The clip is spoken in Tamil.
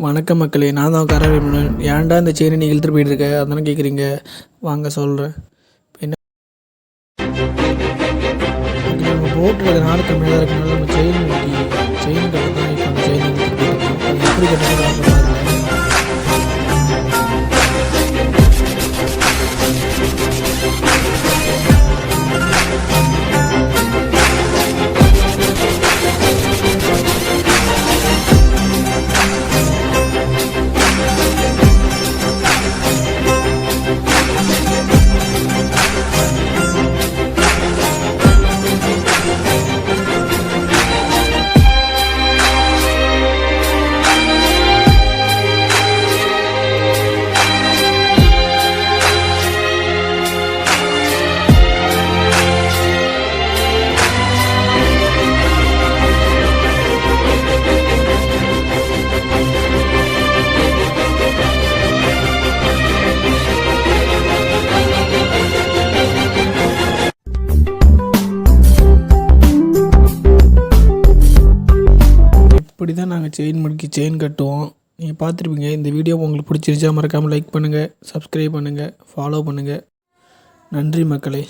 வணக்கம் மக்களே, நான் தான் கரவேமனன். ஏன்டா இந்த செயினை நீ இழுத்துட்டு போயிட்டு இருக்க அதானே கேட்குறீங்க. வாங்க சொல்கிறேன். என்ன நம்ம போட்டு இருக்க நாள் கம்மியாக தான் இருக்கனால நம்ம செயின் கட்ட தான் இப்போ அந்த செயின் இழுத்துட்டு போயிட்டு இருக்கோம். அது எப்படி கட்டுறது பாருங்க. இப்படி தான் நாங்கள் செயின் கட்டுவோம். நீங்கள் பார்த்துருப்பீங்க. இந்த வீடியோ உங்களுக்கு பிடிச்சிருச்சா மறக்காமல் லைக் பண்ணுங்கள், சப்ஸ்கிரைப் பண்ணுங்கள், ஃபாலோ பண்ணுங்கள். நன்றி மக்களே.